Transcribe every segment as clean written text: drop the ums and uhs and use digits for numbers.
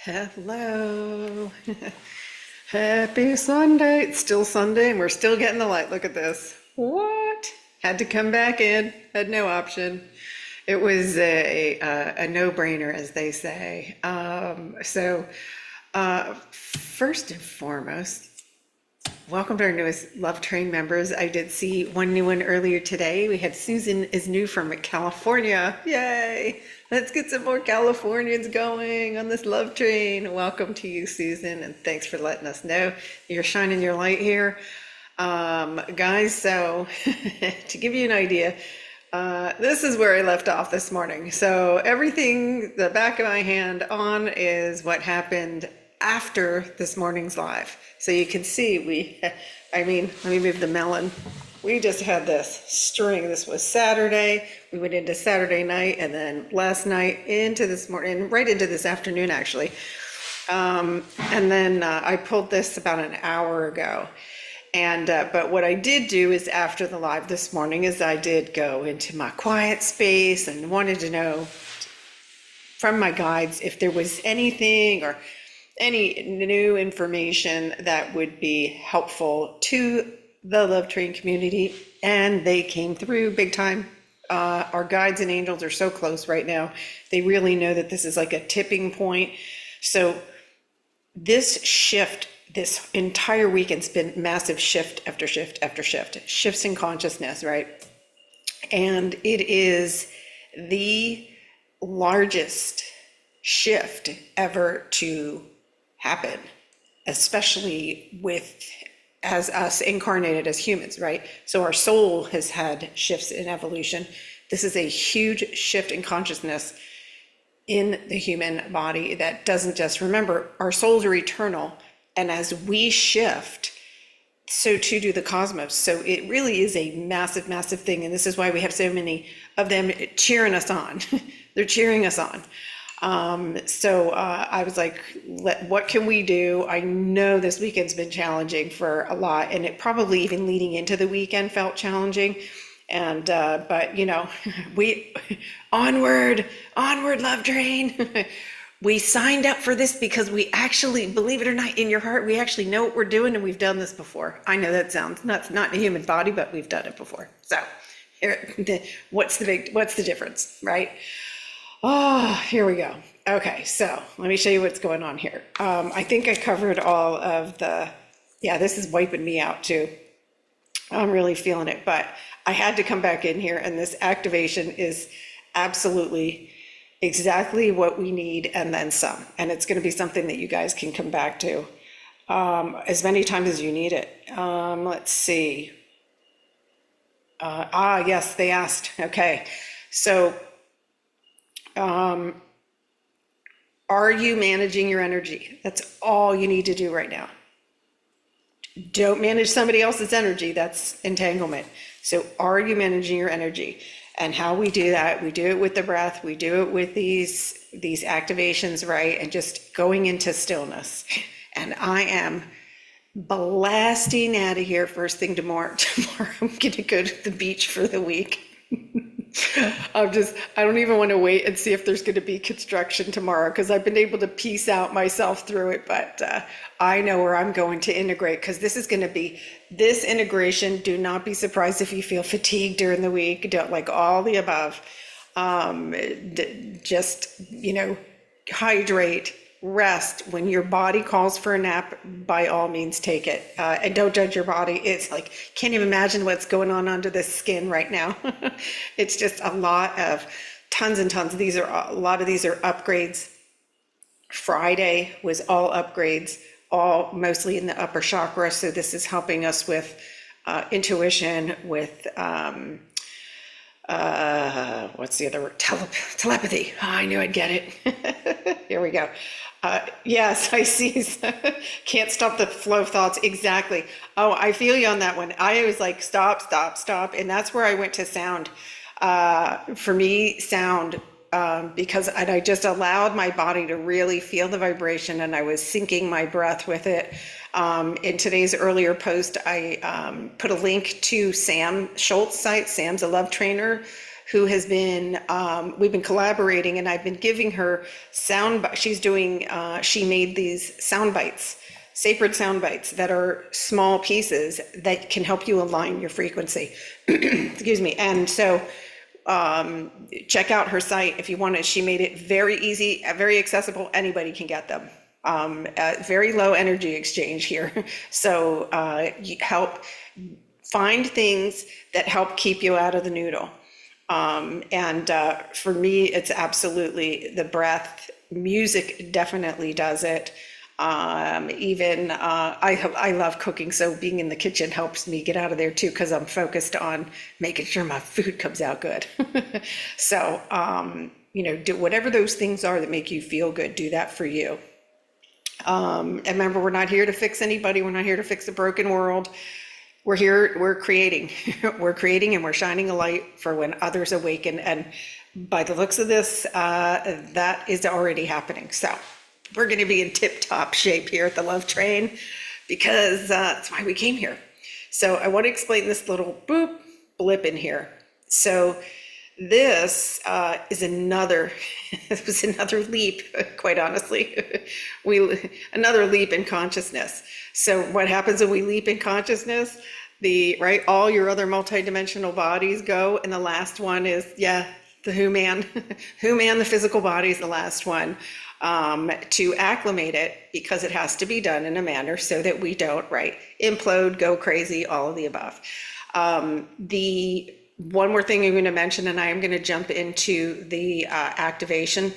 Hello. Happy Sunday. It's still Sunday and we're still getting the light. Look at this. What? Had to come back in. Had no option. It was a no-brainer, as they say. First and foremost, welcome to our newest Love Train members. I did see one new one earlier today. We had Susan is new from California. Yay! Let's get some more Californians going on this Love Train. Welcome to you, Susan, and thanks for letting us know you're shining your light here. Guys, so to give you an idea, this is where I left off this morning. So everything, the back of my hand on is what happened after this morning's live. So you can see let me move the melon. We just had this string. This was Saturday. We went into Saturday night and then last night into this morning, right into this afternoon actually. And then I pulled this about an hour ago. And but what I did do is after the live this morning is I did go into my quiet space and wanted to know from my guides if there was anything or any new information that would be helpful to the Love Train community, and they came through big time. Our guides and angels are so close right now. They really know that this is like a tipping point. So this shift, this entire weekend's been massive shift after shift after shift, shifts in consciousness, right? And it is the largest shift ever to happen, especially as us incarnated as humans, right? So our soul has had shifts in evolution. This is a huge shift in consciousness in the human body that doesn't just, remember, our souls are eternal. And as we shift, so too do the cosmos. So it really is a massive, massive thing. And this is why we have so many of them cheering us on. They're cheering us on. I was like, what can we do? I know this weekend's been challenging for a lot, and it probably even leading into the weekend felt challenging. And, but we, onward, Love Train. We signed up for this because we actually, believe it or not, in your heart, we actually know what we're doing, and we've done this before. I know that sounds nuts, not in a human body, but we've done it before. So here, what's the difference, right? Oh, here we go. Okay, so let me show you what's going on here. I think I covered all of this is wiping me out too. I'm really feeling it, but I had to come back in here, and this activation is absolutely exactly what we need and then some. And it's going to be something that you guys can come back to as many times as you need it. Let's see. Yes, they asked. Okay, so are you managing your energy? That's all you need to do right now. Don't manage somebody else's energy. That's entanglement. So are you managing your energy? And how we do that, we do it with the breath, we do it with these activations, right? And just going into stillness. And I am blasting out of here first thing tomorrow. I'm gonna go to the beach for the week. I don't even want to wait and see if there's going to be construction tomorrow, because I've been able to piece out myself through it, but I know where I'm going to integrate, because this is going to be this integration. Do not be surprised if you feel fatigued during the week. Don't, like all the above. Just, hydrate, rest. When your body calls for a nap, by all means take it, and don't judge your body. It's like, can't even imagine what's going on under the skin right now. It's just a lot of tons and tons. A lot of these are upgrades. Friday was all upgrades, all mostly in the upper chakra. So this is helping us with intuition, with what's the other word? Telepathy. Oh, I knew I'd get it. Here we go. Yes, I see. Can't stop the flow of thoughts. Exactly. Oh, I feel you on that one. I was like, stop. And that's where I went to sound. For me, sound, because I just allowed my body to really feel the vibration, and I was syncing my breath with it. In today's earlier post, I put a link to Sam Schultz's site. Sam's a love trainer who has been, we've been collaborating, and I've been giving her she's doing, she made these sound bites, sacred sound bites that are small pieces that can help you align your frequency. Excuse me. And so check out her site if you want it. She made it very easy, very accessible. Anybody can get them. Very low energy exchange here. So you help find things that help keep you out of the noodle. And for me, it's absolutely the breath. Music definitely does it. I love cooking, so being in the kitchen helps me get out of there too, because I'm focused on making sure my food comes out good. So, do whatever those things are that make you feel good, do that for you. And remember, we're not here to fix anybody. We're not here to fix a broken world. We're here, we're creating, we're creating, and we're shining a light for when others awaken. And by the looks of this, that is already happening. So we're going to be in tip-top shape here at the Love Train, because that's why we came here. So I want to explain this little blip in here. So this is another, it was another leap, quite honestly. Another leap in consciousness. So what happens when we leap in consciousness? All your other multidimensional bodies go, and the last one is, the human, the physical body is the last one. To acclimate it, because it has to be done in a manner so that we don't, implode, go crazy, all of the above. The one more thing I'm going to mention, and I am going to jump into the activation,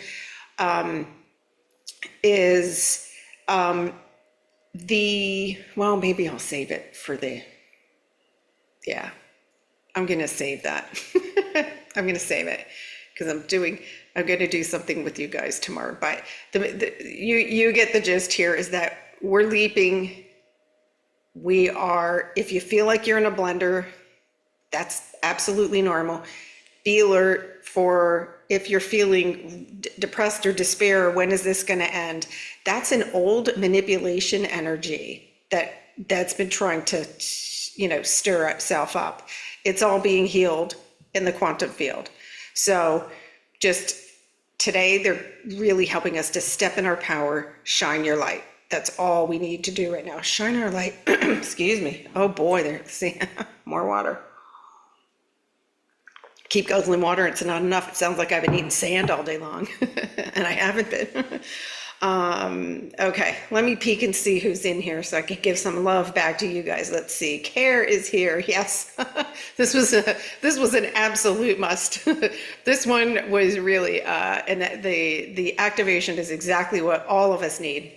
is maybe I'll save it for I'm going to save that. I'm going to save it, because I'm going to do something with you guys tomorrow. But you get the gist here, is that we're leaping. If you feel like you're in a blender, that's absolutely normal. Be alert for if you're feeling depressed or despair, when is this going to end? That's an old manipulation energy that's been trying to, stir itself up. It's all being healed in the quantum field. So just today, they're really helping us to step in our power, shine your light. That's all we need to do right now. Shine our light. Excuse me. Oh boy, see, more water. Keep guzzling water. It's not enough. It sounds like I've been eating sand all day long, and I haven't been. Okay, let me peek and see who's in here so I can give some love back to you guys. Let's see. Care is here. Yes, this was an absolute must. This one was really, and the activation is exactly what all of us need.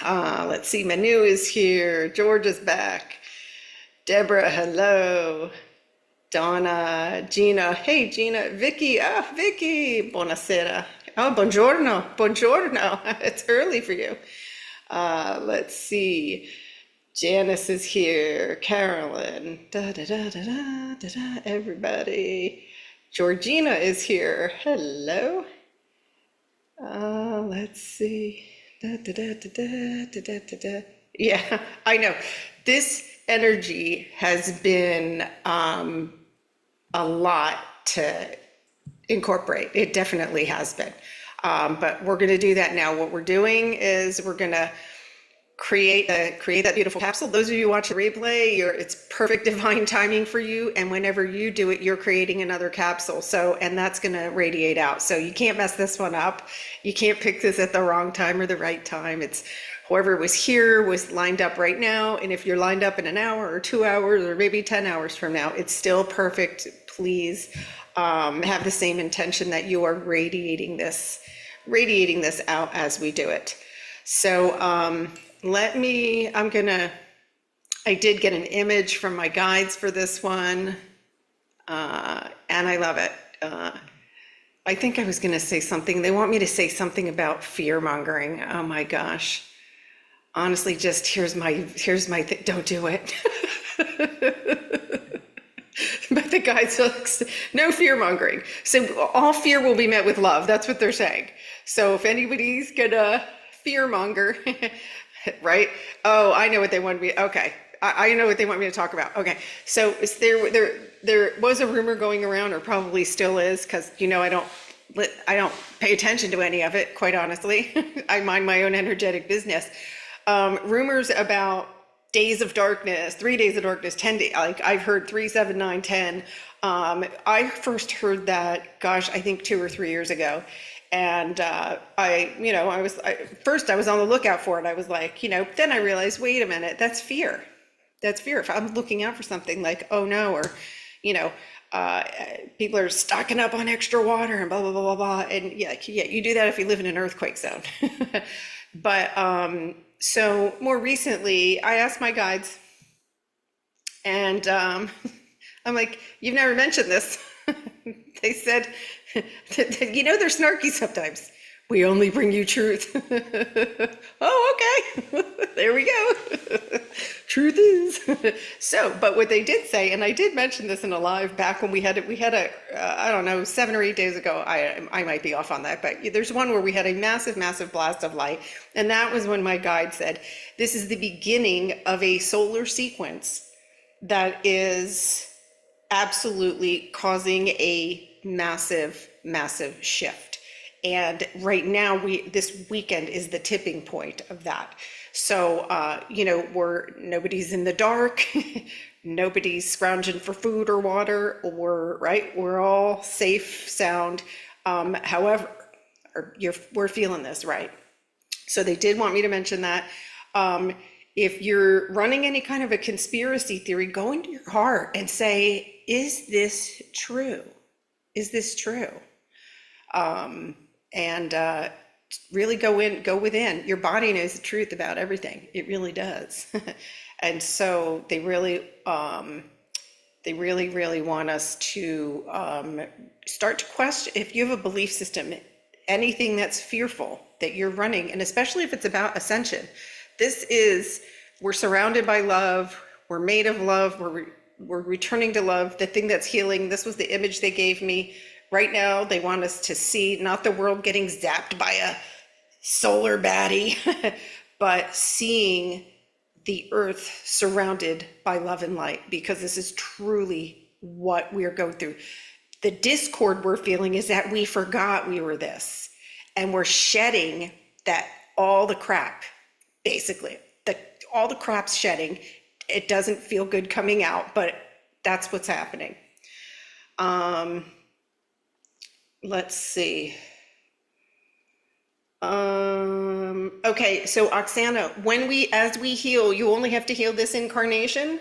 Let's see. Manu is here. George is back. Deborah, hello. Donna, Gina, hey Gina, Vicky, Vicky, buonasera. Oh, buongiorno, buongiorno. It's early for you. Let's see. Janice is here. Carolyn, everybody. Georgina is here. Hello. Let's see. Yeah, I know. This energy has been a lot to incorporate. It definitely has been. But we're going to do that now. What we're doing is we're going to create that beautiful capsule. Those of you watch the replay, it's perfect divine timing for you. And whenever you do it, you're creating another capsule. And that's going to radiate out. So you can't mess this one up. You can't pick this at the wrong time or the right time. It's whoever was here was lined up right now. And if you're lined up in an hour or 2 hours or maybe 10 hours from now, it's still perfect. Please have the same intention that you are radiating this out as we do it. So I did get an image from my guides for this one, and I love it. I think I was going to say something. They want me to say something about fear mongering. Oh my gosh. Honestly, just here's my thing. Don't do it. But the guides are like, no fear mongering. So all fear will be met with love. That's what they're saying. So if anybody's gonna fear monger, right? Oh, I know what they want to be. Okay. I know what they want me to talk about. Okay, so there was a rumor going around, or probably still is, because I don't pay attention to any of it, quite honestly. I mind my own energetic business. Rumors about days of darkness, 3 days of darkness, 10 days, like I've heard 3, 7, 9, 10. I first heard that, gosh, I think 2 or 3 years ago. And first I was on the lookout for it. I was like, then I realized, wait a minute, that's fear. That's fear. If I'm looking out for something like, oh no, or, you know, uh, people are stocking up on extra water and blah, blah, blah, blah, blah. And yeah, you do that if you live in an earthquake zone. But so more recently, I asked my guides, and I'm like, you've never mentioned this. They said, they're snarky sometimes. We only bring you truth. Oh, okay. There we go. Truth is. So, but what they did say, and I did mention this in a live back when we had I don't know, 7 or 8 days ago. I might be off on that, but there's one where we had a massive, massive blast of light. And that was when my guide said, this is the beginning of a solar sequence that is absolutely causing a massive, massive shift. And right now, this weekend is the tipping point of that. So, nobody's in the dark, nobody's scrounging for food or water, we're all safe, sound. However, we're feeling this, right? So they did want me to mention that. If you're running any kind of a conspiracy theory, go into your heart and say, is this true? Is this true? And really go within. Your body knows the truth about everything. It really does. And so they really, really want us to start to question, if you have a belief system, anything that's fearful that you're running, and especially if it's about ascension. We're surrounded by love. We're made of love. We're returning to love, the thing that's healing. This was the image they gave me. Right now, they want us to see not the world getting zapped by a solar baddie, but seeing the earth surrounded by love and light, because this is truly what we're going through. The discord we're feeling is that we forgot we were this, and we're shedding that, all the crap, basically. All the crap's shedding. It doesn't feel good coming out, but that's what's happening. Let's see. Okay, so Oksana, as we heal, you only have to heal this incarnation,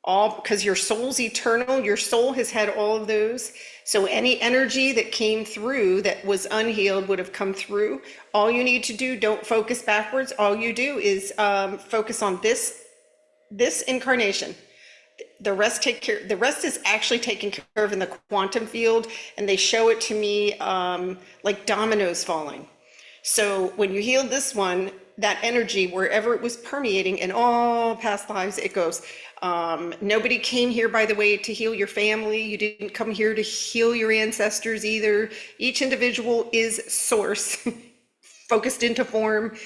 all because your soul's eternal. Your soul has had all of those. So any energy that came through that was unhealed would have come through. All you need to do, don't focus backwards. All you do is focus on this incarnation. The rest is actually taken care of in the quantum field, and they show it to me like dominoes falling. So when you heal this one, that energy, wherever it was permeating in all past lives, it goes. Nobody came here, by the way, to heal your family. You didn't come here to heal your ancestors either. Each individual is source, focused into form.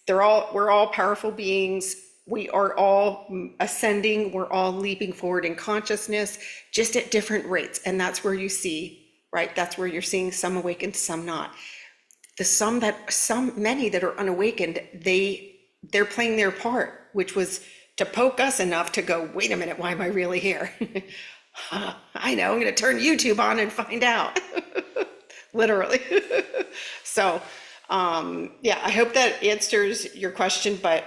We're all powerful beings. We are all ascending. We're all leaping forward in consciousness, just at different rates. And that's where you see, right? That's where you're seeing some awakened, some not. Many that are unawakened, they're playing their part, which was to poke us enough to go, wait a minute, why am I really here? I know, I'm going to turn YouTube on and find out. Literally. So, I hope that answers your question, but,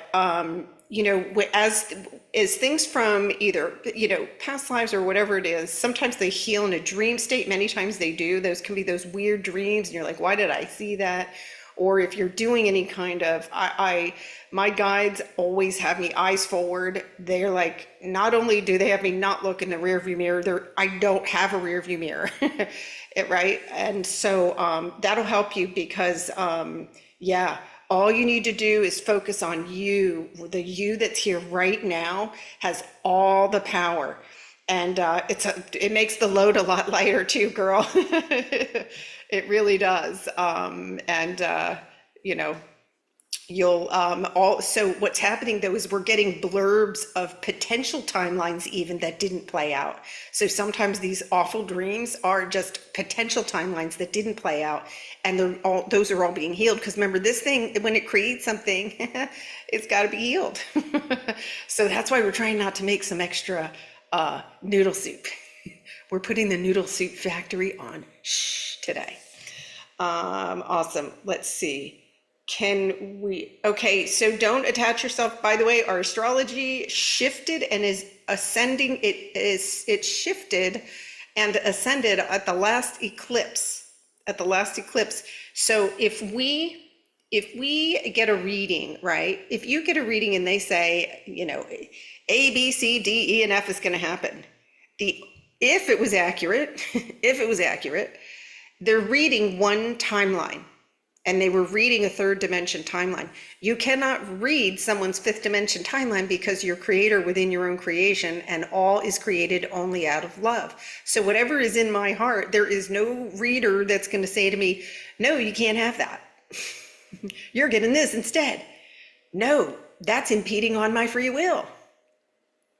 as things from either, past lives or whatever it is, sometimes they heal in a dream state. Many times they do. Those can be those weird dreams, and you're like, why did I see that? Or if you're doing any kind of, my guides always have me eyes forward. They're like, not only do they have me not look in the rear view mirror, I don't have a rear view mirror, right? And so that'll help you, because all you need to do is focus on you. The you that's here right now has all the power, and it makes the load a lot lighter too, girl. It really does. You'll so what's happening though is we're getting blurbs of potential timelines even that didn't play out. So sometimes these awful dreams are just potential timelines that didn't play out, and those are all being healed. Because remember, this thing, when it creates something, it's got to be healed. So that's why we're trying not to make some extra noodle soup. We're putting the noodle soup factory on shh today. Awesome. Let's see. Okay, so don't attach yourself. By the way, our astrology shifted and is ascending. It shifted and ascended at the last eclipse. So if we get a reading, right? If you get a reading and they say, A, B, C, D, E, and F is going to happen. If it was accurate, they're reading one timeline. And they were reading a third dimension timeline. You cannot read someone's fifth dimension timeline because you're creator within your own creation, and all is created only out of love. So whatever is in my heart, there is no reader that's going to say to me, no, you can't have that. You're getting this instead. No, that's impeding on my free will.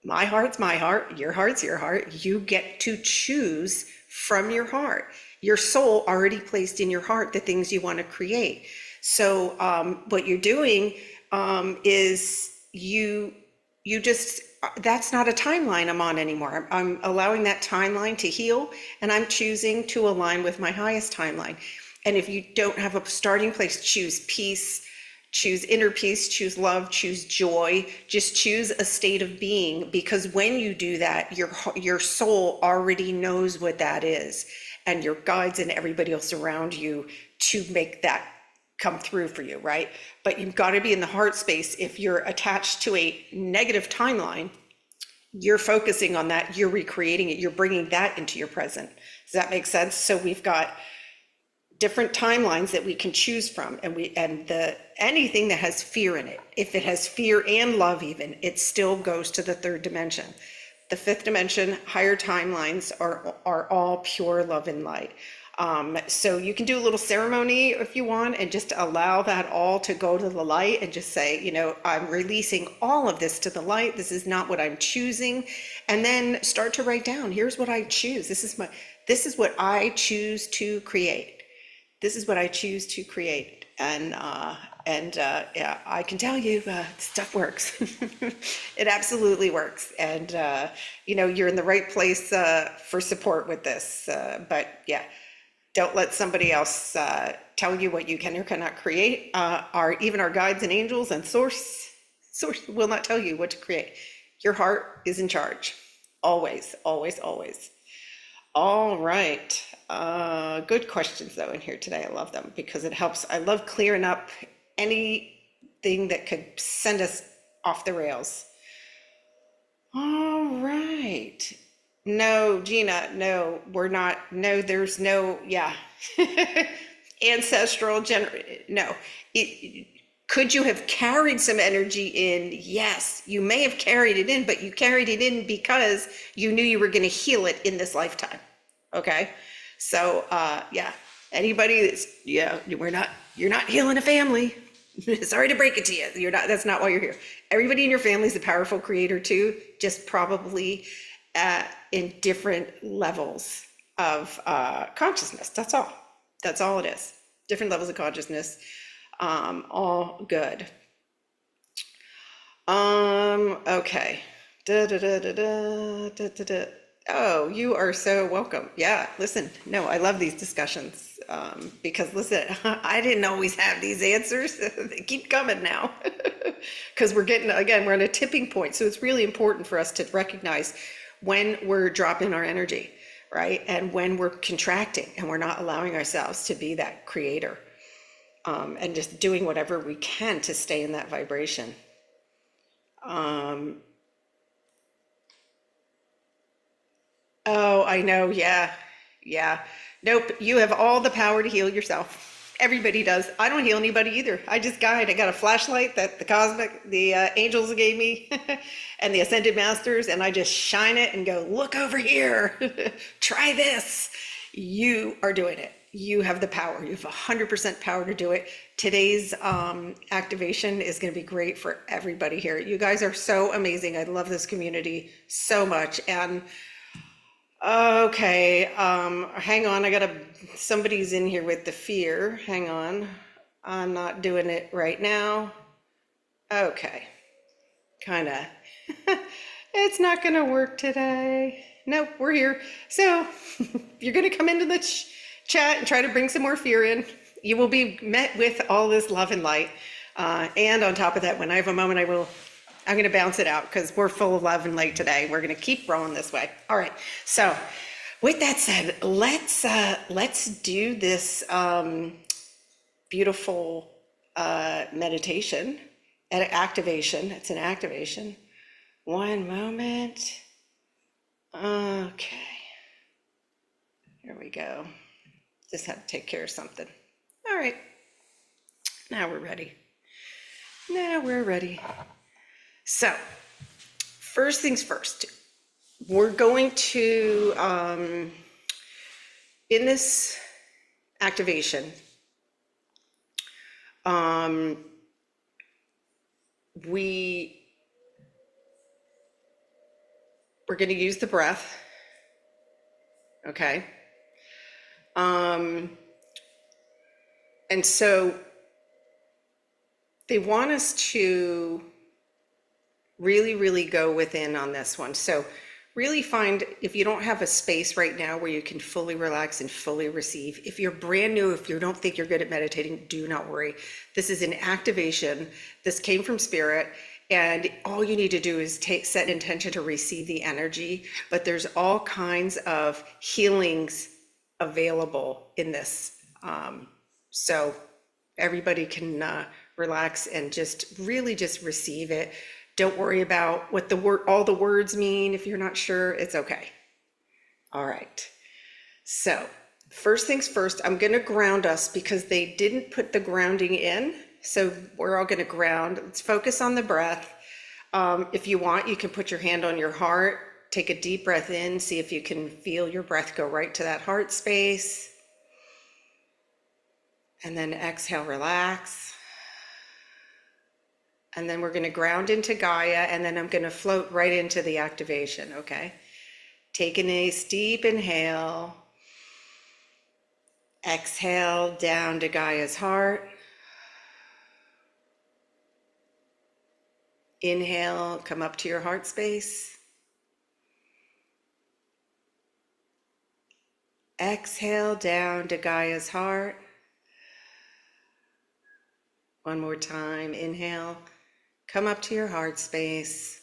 My heart's my heart, your heart's your heart. You get to choose from your heart. Your soul already placed in your heart the things you want to create. So what you're doing is you just, that's not a timeline I'm on anymore. I'm allowing that timeline to heal, and I'm choosing to align with my highest timeline. And if you don't have a starting place, choose peace, choose inner peace, choose love, choose joy, just choose a state of being, because when you do that, your soul already knows what that is, and your guides and everybody else around you to make that come through for you, right? But you've got to be in the heart space. If you're attached to a negative timeline, you're focusing on that, you're recreating it, you're bringing that into your present. Does that make sense? So we've got different timelines that we can choose from, and anything that has fear in it, if it has fear and love even, it still goes to the third dimension. The fifth dimension, higher timelines are all pure love and light. So you can do a little ceremony if you want, and just allow that all to go to the light, and just say, I'm releasing all of this to the light. This is not what I'm choosing. And then start to write down, here's what I choose. This is what I choose to create. This is what I choose to create. And yeah, I can tell you, stuff works. It absolutely works. And, you're in the right place for support with this. But yeah, don't let somebody else tell you what you can or cannot create. Even our guides and angels and source will not tell you what to create. Your heart is in charge. Always, always, always. All right. Good questions though in here today. I love them because it helps. I love clearing up anything that could send us off the rails. All right. No, Gina, no, we're not. No, there's no, yeah. Ancestral, no. Could you have carried some energy in? Yes, you may have carried it in, but you carried it in because you knew you were going to heal it in this lifetime. Okay. So, yeah, anybody that's, you're not healing a family. Sorry to break it to you. That's not why you're here. Everybody in your family is a powerful creator too, just probably in different levels of consciousness. That's all it is. Different levels of consciousness. All good. Okay. Oh, you are so welcome. Yeah, listen, no, I love these discussions because listen, I didn't always have these answers. They keep coming now because we're on a tipping point. So it's really important for us to recognize when we're dropping our energy, right? And when we're contracting and we're not allowing ourselves to be that creator. And just doing whatever we can to stay in that vibration. Oh, I know. Yeah. Nope. You have all the power to heal yourself. Everybody does. I don't heal anybody either. I just guide. I got a flashlight that the angels gave me and the ascended masters, and I just shine it and go, look over here. Try this. You are doing it. you have the power. You have 100% power to do it. Today's activation is going to be great for everybody here. You guys are so amazing. I love this community so much. And okay, hang on. Somebody's in here with the fear. Hang on. I'm not doing it right now. Okay, kind of. It's not going to work today. Nope, we're here. So you're going to come into the chat and try to bring some more fear in. You will be met with all this love and light. And on top of that, when I have a moment, I'm going to bounce it out because we're full of love and light today. We're going to keep rolling this way. All right. So with that said, let's do this beautiful meditation and activation. It's an activation. One moment. Okay. Here we go. Just had to take care of something. All right. Now we're ready. So, first things first. We're going to, in this activation, we're going to use the breath. Okay. And so they want us to really, really go within on this one. So really find, if you don't have a space right now where you can fully relax and fully receive, if you're brand new, if you don't think you're good at meditating, do not worry. This is an activation. This came from spirit. And all you need to do is set intention to receive the energy, but there's all kinds of healings available in this. So everybody can relax and just really just receive it. Don't worry about what all the words mean. If you're not sure, it's okay. All right. So first things first, I'm going to ground us because they didn't put the grounding in. So we're all going to ground. Let's focus on the breath. If you want, you can put your hand on your heart. Take a deep breath in. See if you can feel your breath go right to that heart space. And then exhale, relax. And then we're going to ground into Gaia, and then I'm going to float right into the activation, okay? Take a nice deep inhale. Exhale down to Gaia's heart. Inhale, come up to your heart space. Exhale down to Gaia's heart. One more time. Inhale, come up to your heart space.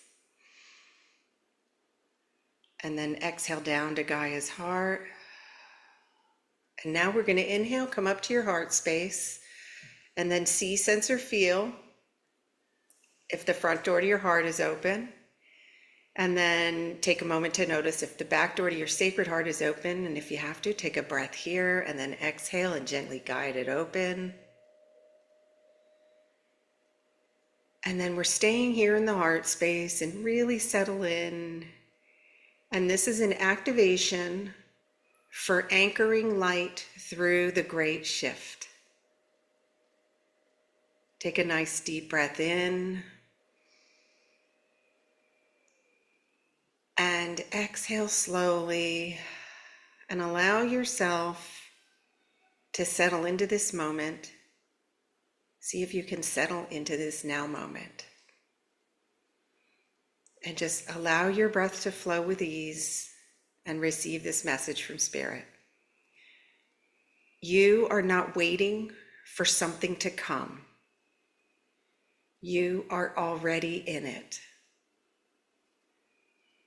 And then exhale down to Gaia's heart. And now we're going to inhale, come up to your heart space, and then see, sense, or feel if the front door to your heart is open. And then take a moment to notice if the back door to your sacred heart is open. And if you have to, take a breath here and then exhale and gently guide it open. And then we're staying here in the heart space and really settle in. And this is an activation for anchoring light through the great shift. Take a nice deep breath in. And exhale slowly and allow yourself to settle into this moment. See if you can settle into this now moment. And just allow your breath to flow with ease and receive this message from Spirit. You are not waiting for something to come. You are already in it.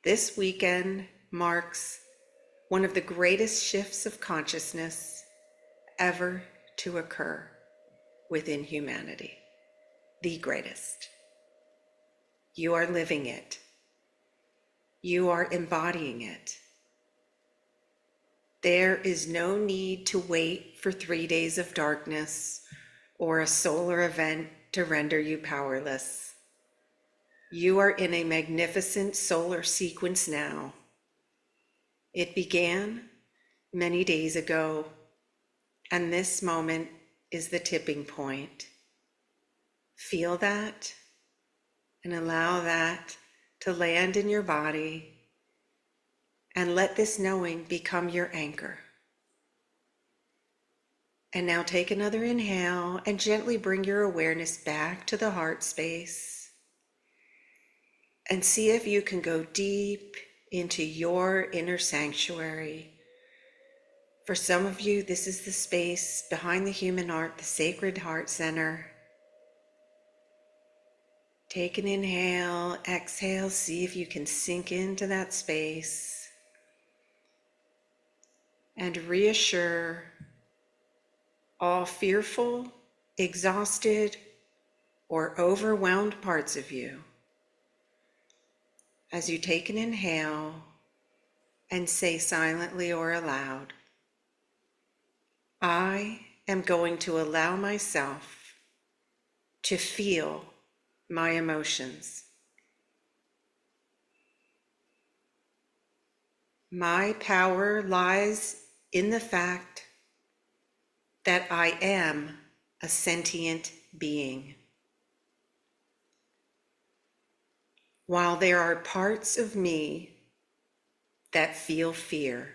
This weekend marks one of the greatest shifts of consciousness ever to occur within humanity. The greatest. You are living it. You are embodying it. There is no need to wait for 3 days of darkness or a solar event to render you powerless. You are in a magnificent solar sequence now. It began many days ago And this moment is the tipping point. Feel that and allow that to land in your body, and let this knowing become your anchor. And now take another inhale and gently bring your awareness back to the heart space, and see if you can go deep into your inner sanctuary. For some of you, this is the space behind the human heart, the sacred heart center. Take an inhale, exhale, see if you can sink into that space, and reassure all fearful, exhausted, or overwhelmed parts of you as you take an inhale and say silently or aloud, I am going to allow myself to feel my emotions. My power lies in the fact that I am a sentient being. While there are parts of me that feel fear,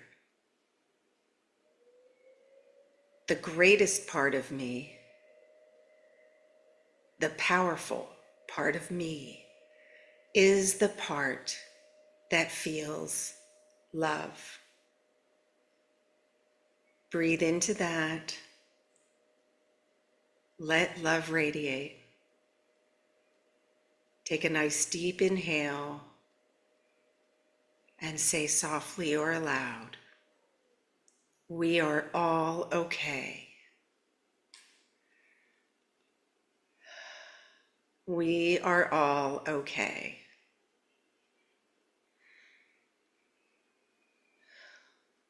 the greatest part of me, the powerful part of me, is the part that feels love. Breathe into that. Let love radiate. Take a nice deep inhale and say softly or aloud, we are all okay. We are all okay.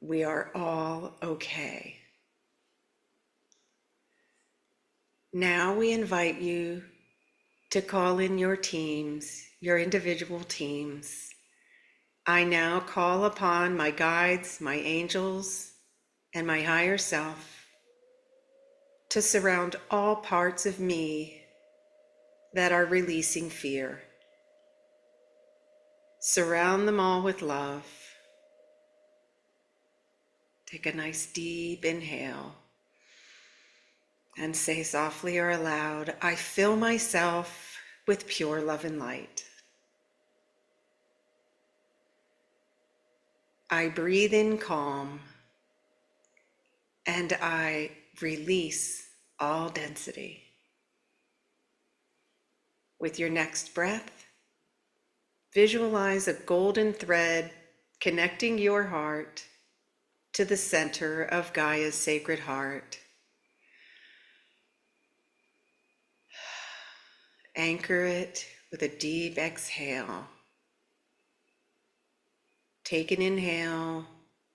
We are all okay. Now we invite you to call in your teams, your individual teams. I now call upon my guides, my angels, and my higher self to surround all parts of me that are releasing fear. Surround them all with love. Take a nice deep inhale and say softly or aloud, I fill myself with pure love and light. I breathe in calm and I release all density. With your next breath, visualize a golden thread connecting your heart to the center of Gaia's sacred heart. Anchor it with a deep exhale. Take an inhale,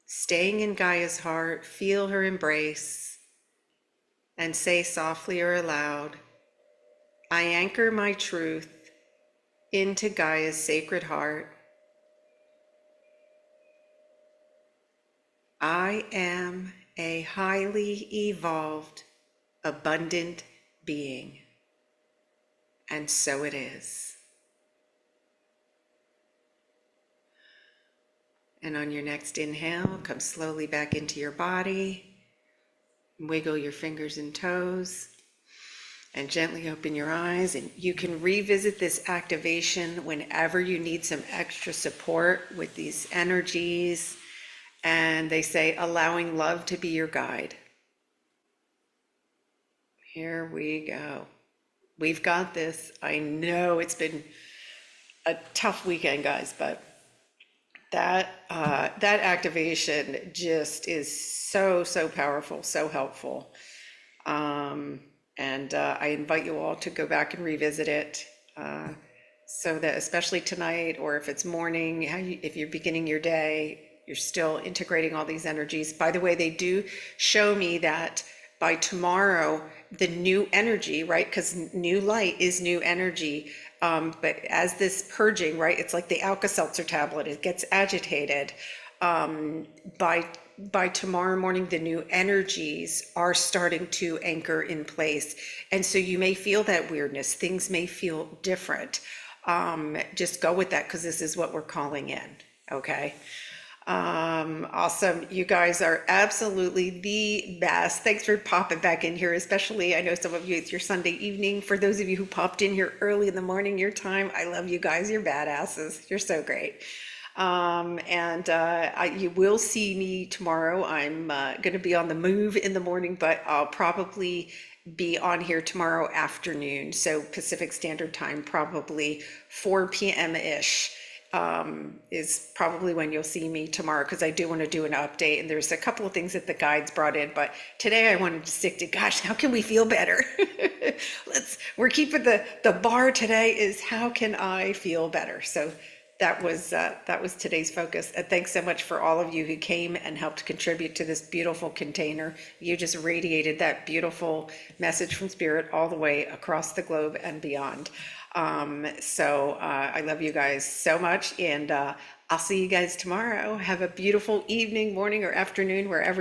staying in Gaia's heart, feel her embrace, and say softly or aloud, I anchor my truth into Gaia's sacred heart. I am a highly evolved, abundant being, and so it is. And on your next inhale, come slowly back into your body, wiggle your fingers and toes, and gently open your eyes. And you can revisit this activation whenever you need some extra support with these energies. And they say, allowing love to be your guide. Here we go. We've got this. I know it's been a tough weekend, guys, but that activation just is so powerful, so helpful. And I invite you all to go back and revisit it, so that especially tonight, or if it's morning, if you're beginning your day, you're still integrating all these energies. By the way, they do show me that by tomorrow, the new energy, right? Because new light is new energy. But as this purging, right, it's like the Alka-Seltzer tablet, it gets agitated. By by tomorrow morning, the new energies are starting to anchor in place. And so you may feel that weirdness. Things may feel different. Just go with that because this is what we're calling in. Okay. Awesome. You guys are absolutely the best. Thanks for popping back in here, especially I know some of you, it's your Sunday evening. For those of you who popped in here early in the morning, your time, I love you guys. You're badasses. You're so great. You will see me tomorrow. I'm going to be on the move in the morning, but I'll probably be on here tomorrow afternoon. So Pacific Standard Time, probably 4 p.m. ish is probably when you'll see me tomorrow, because I do want to do an update, and there's a couple of things that the guides brought in, but today I wanted to stick to, gosh, how can we feel better? We're keeping the bar today is how can I feel better? So that was today's focus. And thanks so much for all of you who came and helped contribute to this beautiful container. You just radiated that beautiful message from Spirit all the way across the globe and beyond. I love you guys so much, and I'll see you guys tomorrow. Have a beautiful evening, morning, or afternoon, wherever